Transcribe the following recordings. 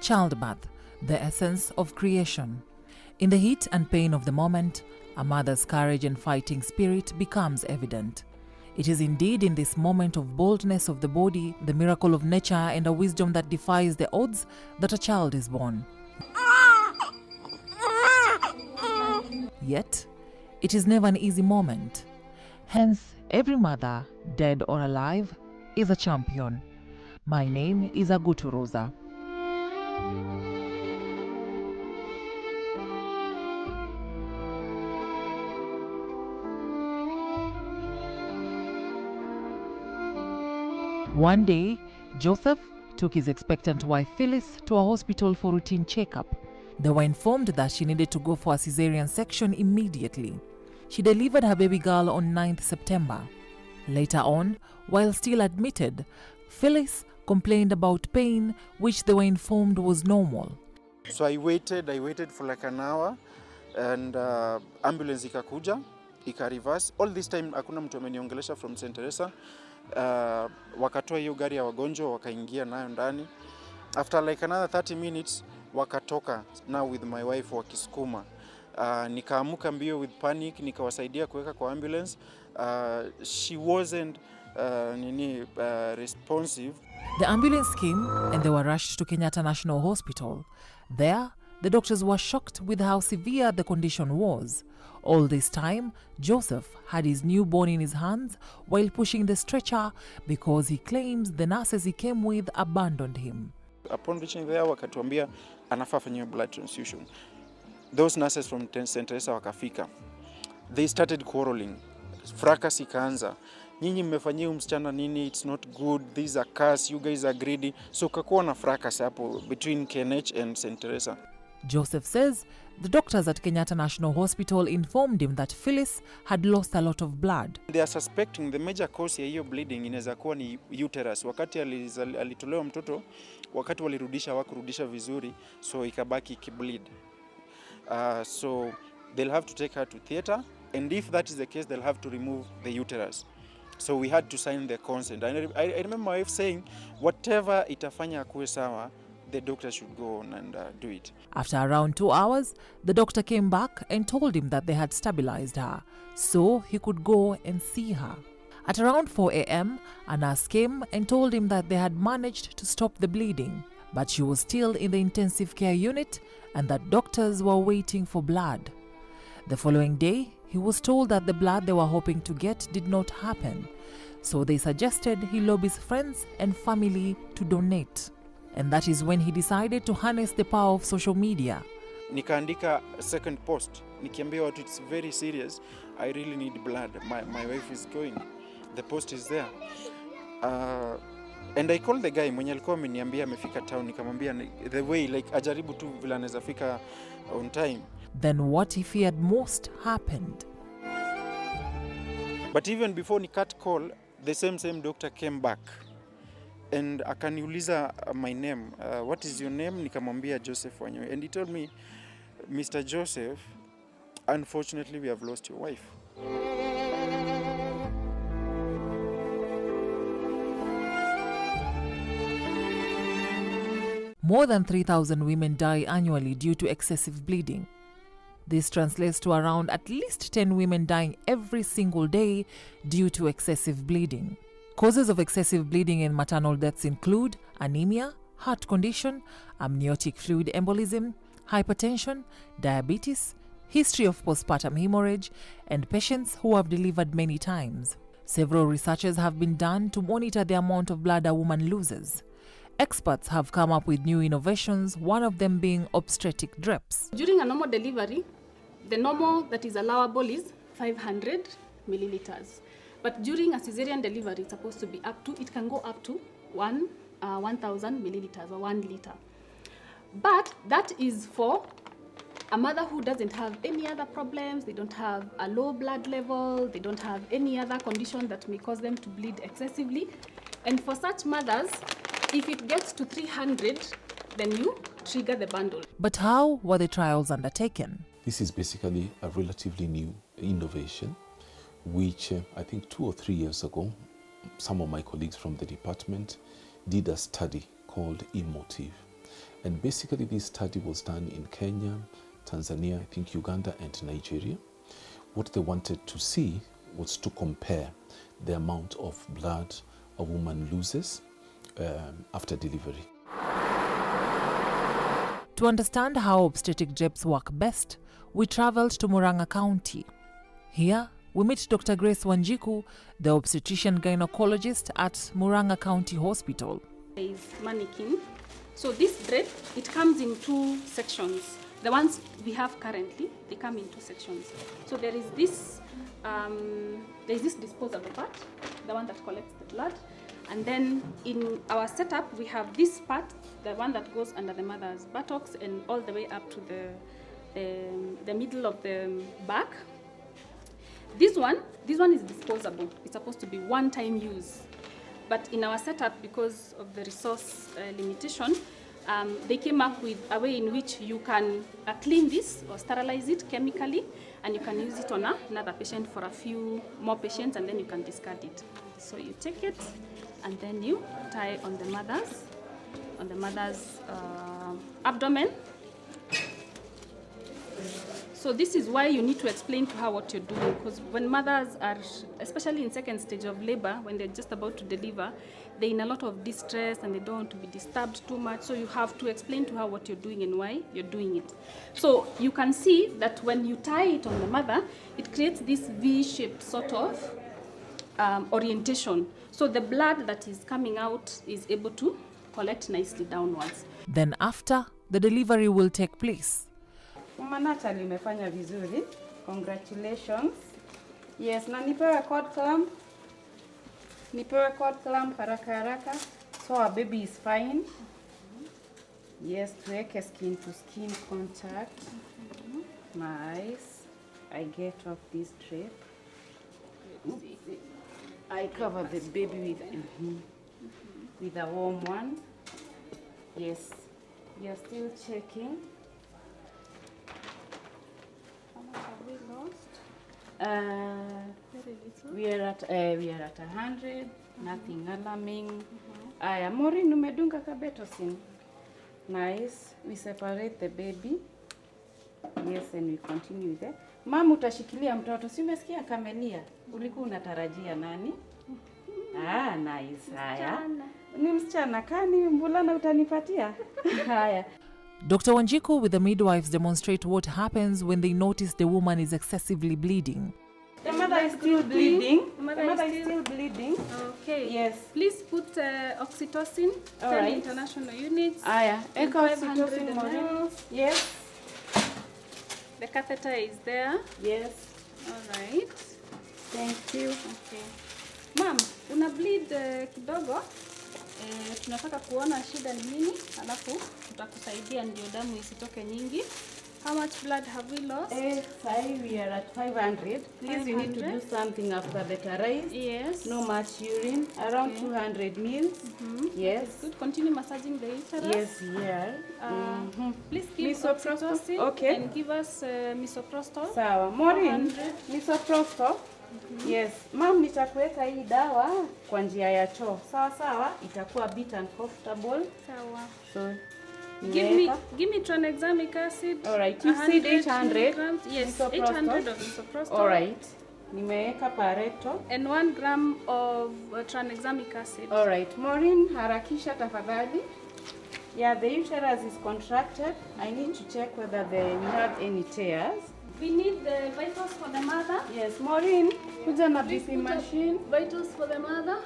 Childbirth, the essence of creation. In the heat and pain of the moment, a mother's courage and fighting spirit becomes evident. It is indeed in this moment of boldness of the body, the miracle of nature, and a wisdom that defies the odds, that a child is born. Yet, it is never an easy moment. Hence, every mother, dead or alive, is a champion. My name is Agutu Rosa. One day, Joseph took his expectant wife Phyllis to a hospital for routine checkup. They were informed that she needed to go for a cesarean section immediately. She delivered her baby girl on 9th September. Later on, while still admitted, Phyllis complained about pain, which they were informed was normal. So I waited for like an hour, and ambulance ikakuja, ika-reverse. All this time hakuna mtu ameniongelesha from St. Teresa. Wakatoa hiyo gari ya wagonjwa, wakaingia nayo ndani. After like another 30 minutes, wakatoka now with my wife wakisukuma. Nikaamuka mbio with panic, nikawasaidia kuweka kwa ambulance. She wasn't responsive. The ambulance came and they were rushed to Kenyatta National Hospital. There, the doctors were shocked with how severe the condition was. All this time, Joseph had his newborn in his hands while pushing the stretcher because he claims the nurses he came with abandoned him. Upon reaching there, wakatuambia anafaa afanyiwe blood transfusion. Those nurses from St. Teresa wakafika. They started quarreling. Fracas ikaanza. Nyinyi mmefanyia msichana nini? It's not good. These are curse. You guys are greedy. So kakuwa na fracas hapo between KNH and St. Teresa. Joseph says the doctors at Kenyatta National Hospital informed him that Phyllis had lost a lot of blood. They are suspecting the major cause ya hiyo bleeding inaweza kuwa ni uterus. Wakati alitolewa mtoto, wakati walirudisha hawakurudisha vizuri, so ikabaki ikibleed. So they'll have to take her to theater, and if that is the case, they'll have to remove the uterus. So we had to sign the consent. I remember my wife saying, whatever itafanya akuwe sawa, the doctor should go on and do it. After around 2 hours, the doctor came back and told him that they had stabilized her, so he could go and see her. At around 4 a.m., a nurse came and told him that they had managed to stop the bleeding, but she was still in the intensive care unit and that doctors were waiting for blood. The following day, he was told that the blood they were hoping to get did not happen, so they suggested he lobbies friends and family to donate. And that is when he decided to harness the power of social media. Nikaandika a second post. Nikiambia watu it's very serious. I really need blood. My wife is going. The post is there. And I called the guy mwenye alikuwa ameniambia amefika town. Nikamwambia the way like ajaribu tu vile anaweza fika on time. Then what he feared most happened. But even before ni cut call, the same doctor came back. And akaniuliza my name, what is your name? Nikamwambia Joseph Wanyoe. And he told me, Mr. Joseph, unfortunately we have lost your wife. More than 3,000 women die annually due to excessive bleeding. This translates to around at least 10 women dying every single day due to excessive bleeding. Causes of excessive bleeding in maternal deaths include anemia, heart condition, amniotic fluid embolism, hypertension, diabetes, history of postpartum hemorrhage, and patients who have delivered many times. Several researches have been done to monitor the amount of blood a woman loses. Experts have come up with new innovations, one of them being obstetric drapes. During a normal delivery, the normal that is allowable is 500 milliliters. But during a cesarean delivery, it's supposed to be it can go up to 1,000 milliliters or 1 liter. But that is for a mother who doesn't have any other problems, they don't have a low blood level, they don't have any other condition that may cause them to bleed excessively. And for such mothers, if it gets to 300, then you trigger the bundle. But how were the trials undertaken? This is basically a relatively new innovation, which I think 2 or 3 years ago, some of my colleagues from the department did a study called Emotive. And basically this study was done in Kenya, Tanzania, I think Uganda and Nigeria. What they wanted to see was to compare the amount of blood a woman loses after delivery. To understand how obstetric drapes work best, we traveled to Murang'a County. Here, we meet Dr. Grace Wanjiku, the obstetrician gynecologist at Murang'a County Hospital. There is mannequin. So this drape, it comes in two sections. The ones we have currently, they come in two sections. So there is this disposable part, the one that collects the blood. And then in our setup, we have this part, the one that goes under the mother's buttocks and all the way up to the middle of the back. This one is disposable. It's supposed to be one-time use. But in our setup, because of the resource limitation, they came up with a way in which you can clean this or sterilize it chemically, and you can use it on another patient for a few more patients, and then you can discard it. So you take it, and then you tie on the mother's abdomen. So this is why you need to explain to her what you're doing, because when mothers are, especially in second stage of labor, when they're just about to deliver, they're in a lot of distress and they don't want to be disturbed too much. So you have to explain to her what you're doing and why you're doing it. So you can see that when you tie it on the mother, it creates this V-shaped sort of orientation. So the blood that is coming out is able to collect nicely downwards. Then after, the delivery will take place. Natali umefanya vizuri. Congratulations. Yes, na nipewe cord clamp. Nipewe cord clamp haraka haraka. So our baby is fine. Yes, tuweke skin to skin contact. Nice. I get off this drape. I cover the baby with a warm one. Yes. We are still checking. We are at 100, nothing alarming. Aya, Maureen, umedunga kabetosin. Nice. We separate the baby. Yes, and we continue there. Mama, utashikilia mtoto. Si umesikia kamelia? Ulikuwa unatarajia nani? Nice. Haya. Ni msichana kani mvulana utanipatia? Haya. Dr. Wanjiku with the midwives demonstrate what happens when they notice the woman is excessively bleeding. The mother is still bleeding. The mother is still bleeding. Okay. Yes. Please put oxytocin, 10 international units. Aya, eka 500 oxytocin ml. Yes. The catheter is there. Yes. All right. Thank you. Okay. Mom, una bleed kidogo. Tunataka kuona shida ni nini, alafu tutakusaidia ndio damu isitoke nyingi. How much blood have we lost? We are at 500. Please, you need to do something after better rise. Yes. No much urine. Around 200 mils. Yes. Good. Continue massaging the uterus. Yes, yeah. Please give oxytocin. Okay. And give us misoprostol. Sawa. Maureen, misoprostol. Yes. Mom, nitakuweka hii dawa kwa njia ya choo. Sawa sawa, itakuwa bit and comfortable. Sawa. So, give me tranexamic acid. All right. You said 800. Yes, 800 of misoprostol. All right. Nimeweka pareto. And 1 gram of tranexamic acid. All right. Maureen, harakisha tafadhali. Yeah, the uterus is contracted. I need to check whether we have any tears. We need the vitals for the mother. Yes, Maureen, kuja na BP machine. Vitals for the mother.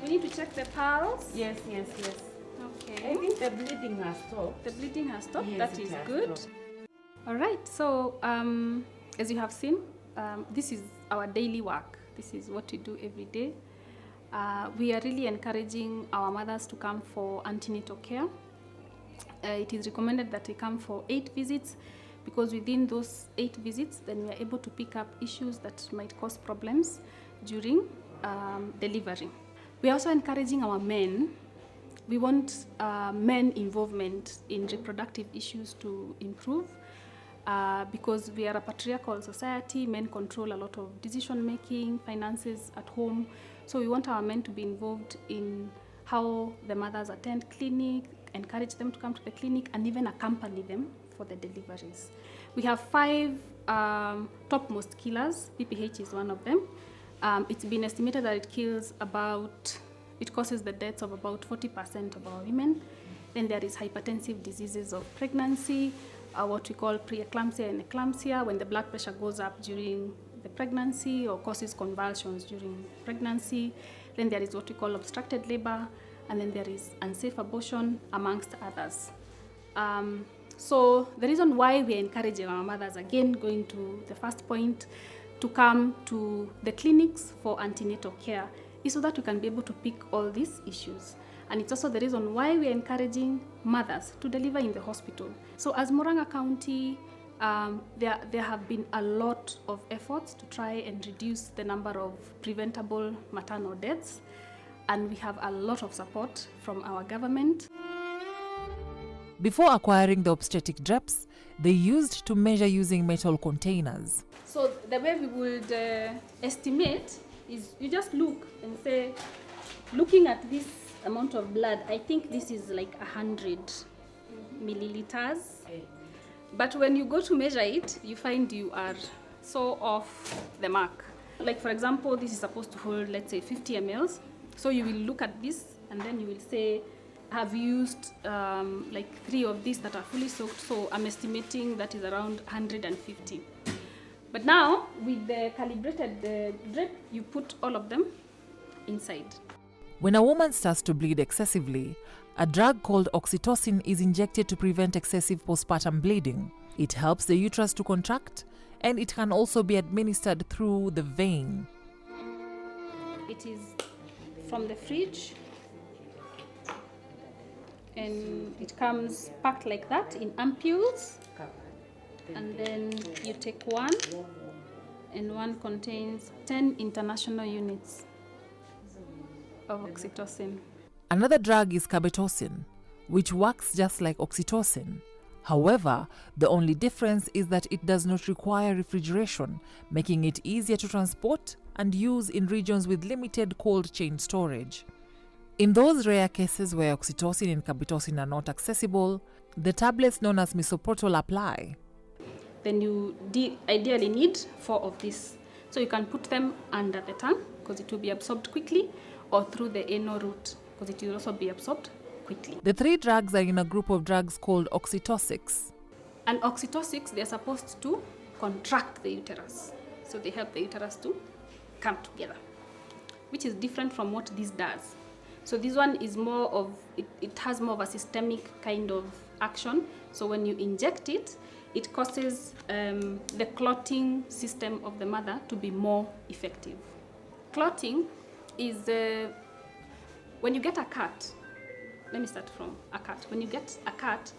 We need to check the pulse. Yes. Okay. I think the bleeding has stopped. The bleeding has stopped. Yes, that is good. Stopped. All right. So, as you have seen, this is our daily work. This is what we do every day. We are really encouraging our mothers to come for antenatal care. It is recommended that they come for 8 visits, because within those 8 visits, then we are able to pick up issues that might cause problems during delivery. We are also encouraging our men. We want men involvement in reproductive issues to improve, because we are a patriarchal society. Men control a lot of decision making, finances at home. So we want our men to be involved in how the mothers attend clinic, encourage them to come to the clinic and even accompany them for the deliveries. We have 5 topmost killers. BPH is one of them. It's been estimated that it causes the deaths of about 40% of our women. Then there is hypertensive diseases of pregnancy, what we call preeclampsia and eclampsia, when the blood pressure goes up during the pregnancy or causes convulsions during pregnancy. Then there is what we call obstructed labor, and then there is unsafe abortion, amongst others. So the reason why we are encouraging our mothers, again going to the first point, to come to the clinics for antenatal care is so that we can be able to pick all these issues. And it's also the reason why we are encouraging mothers to deliver in the hospital. So as Murang'a County, there have been a lot of efforts to try and reduce the number of preventable maternal deaths, and we have a lot of support from our government. Before acquiring the obstetric drapes, they used to measure using metal containers. So the way we would estimate is you just look and say, looking at this amount of blood, I think this is like 100 milliliters. But when you go to measure it, you find you are so off the mark. Like for example, this is supposed to hold, let's say 50 mLs. So you will look at this and then you will say, I've used like 3 of these that are fully soaked, so I'm estimating that is around 150. But now, with the calibrated drip, you put all of them inside. When a woman starts to bleed excessively, a drug called oxytocin is injected to prevent excessive postpartum bleeding. It helps the uterus to contract, and it can also be administered through the vein. It is from the fridge, and it comes packed like that in ampules. And then you take one, and one contains 10 international units of oxytocin. Another drug is carbetocin, which works just like oxytocin. However, the only difference is that it does not require refrigeration, making it easier to transport and use in regions with limited cold chain storage. In those rare cases where oxytocin and carbetocin are not accessible, the tablets known as misoprostol apply. Then you ideally need 4 of these. So you can put them under the tongue because it will be absorbed quickly, or through the anal route because it will also be absorbed quickly. The 3 drugs are in a group of drugs called oxytocics. And oxytocics, they're supposed to contract the uterus. So they help the uterus to come together, which is different from what this does. So this one is more of, it has more of a systemic kind of action. So when you inject it, it causes the clotting system of the mother to be more effective. Clotting is when you get a cut. Let me start from a cut. When you get a cut,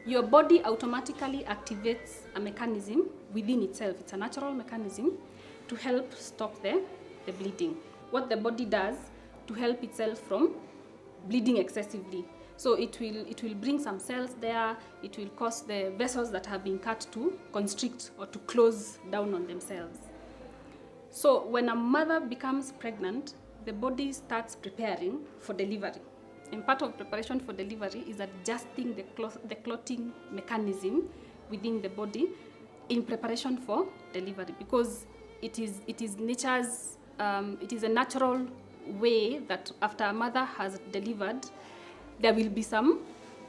your body automatically activates a mechanism within itself. It's a natural mechanism to help stop the bleeding. What the body does to help itself from bleeding excessively. So it will bring some cells there. It will cause the vessels that have been cut to constrict or to close down on themselves. So when a mother becomes pregnant, the body starts preparing for delivery. And part of preparation for delivery is adjusting the clotting mechanism within the body in preparation for delivery, because it is nature's, it is a natural way that after a mother has delivered, there will be some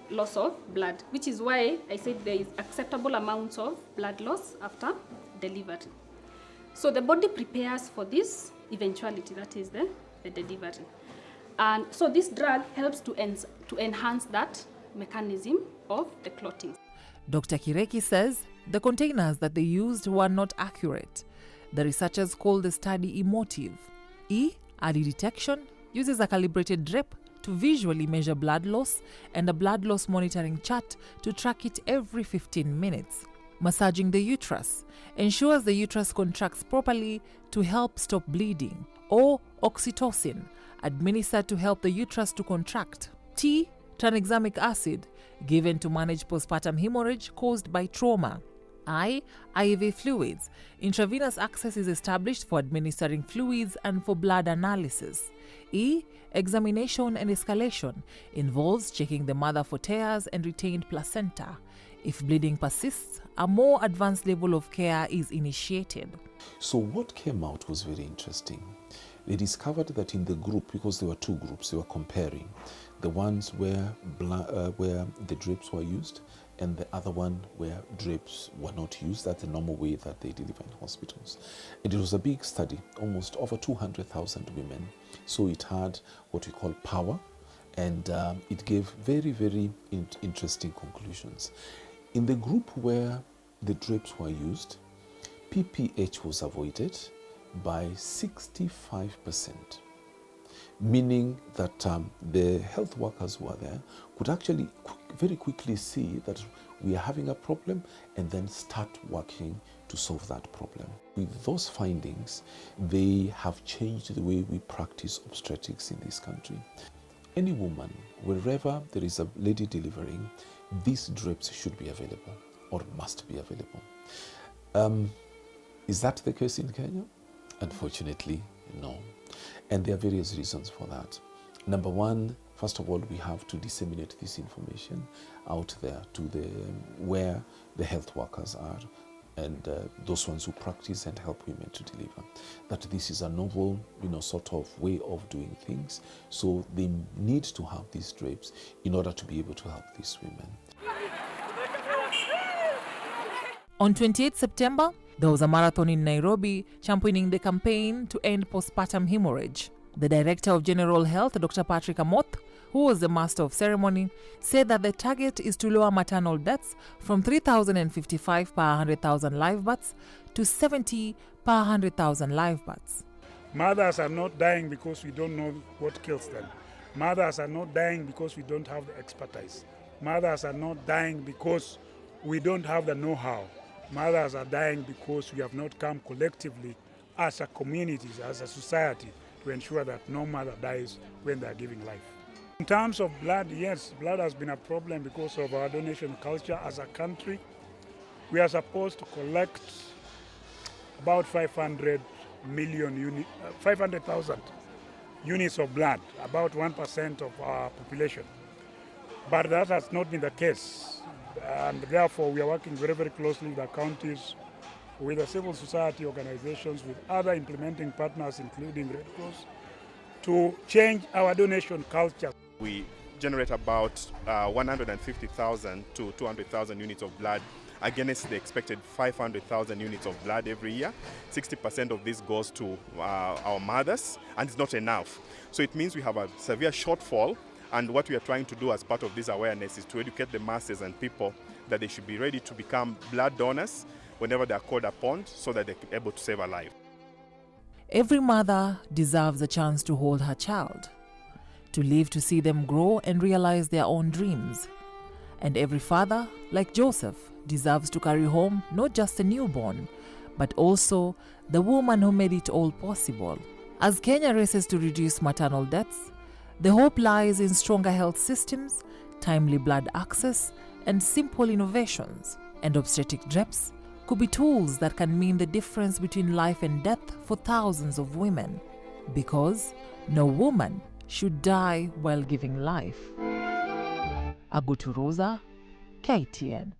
loss of blood, which is why I said there is acceptable amounts of blood loss after delivery. So the body prepares for this eventuality, that is the delivery. And so this drug helps to enhance that mechanism of the clotting. Dr. Kireki says the containers that they used were not accurate. The researchers call the study emotive. Early detection, uses a calibrated drip to visually measure blood loss and a blood loss monitoring chart to track it every 15 minutes. Massaging the uterus ensures the uterus contracts properly to help stop bleeding. Or oxytocin, administered to help the uterus to contract. Tranexamic acid, given to manage postpartum hemorrhage caused by trauma. I. IV fluids. Intravenous access is established for administering fluids and for blood analysis. E. Examination and escalation involves checking the mother for tears and retained placenta. If bleeding persists, a more advanced level of care is initiated. So what came out was very interesting. They discovered that in the group, because there were two groups, they were comparing the ones where the drapes were used and the other one where drapes were not used. That's the normal way that they deliver in hospitals. And it was a big study, almost over 200,000 women. So it had what we call power, and it gave very, very interesting conclusions. In the group where the drapes were used, PPH was avoided by 65%, meaning that the health workers who are there could actually very quickly see that we are having a problem and then start working to solve that problem. With those findings, they have changed the way we practice obstetrics in this country. Any woman, wherever there is a lady delivering, these drapes should be available or must be available. Is that the case in Kenya? Unfortunately, no. And there are various reasons for that. Number one, first of all, we have to disseminate this information out there to where the health workers are and those ones who practice and help women to deliver, that this is a novel, sort of way of doing things. So they need to have these drapes in order to be able to help these women. On 28 September, there was a marathon in Nairobi championing the campaign to end postpartum hemorrhage. The Director of General Health, Dr. Patrick Amoth, who was the master of ceremony, said that the target is to lower maternal deaths from 3,055 per 100,000 live births to 70 per 100,000 live births. Mothers are not dying because we don't know what kills them. Mothers are not dying because we don't have the expertise. Mothers are not dying because we don't have the know-how. Mothers are dying because we have not come collectively as a community, as a society, to ensure that no mother dies when they are giving life. In terms of blood, yes, blood has been a problem because of our donation culture as a country. We are supposed to collect about 500,000 units of blood, about 1% of our population. But that has not been the case. And therefore, we are working very, very closely with the counties, with the civil society organizations, with other implementing partners, including Red Cross, to change our donation culture. We generate about 150,000 to 200,000 units of blood against the expected 500,000 units of blood every year. 60% of this goes to our mothers, and it's not enough. So it means we have a severe shortfall. And what we are trying to do as part of this awareness is to educate the masses and people that they should be ready to become blood donors whenever they are called upon so that they're able to save a life. Every mother deserves a chance to hold her child, to live to see them grow and realize their own dreams. And every father, like Joseph, deserves to carry home not just a newborn, but also the woman who made it all possible. As Kenya races to reduce maternal deaths, the hope lies in stronger health systems, timely blood access, and simple innovations. And obstetric drapes could be tools that can mean the difference between life and death for thousands of women. Because no woman should die while giving life. Agutu Rosa, KTN.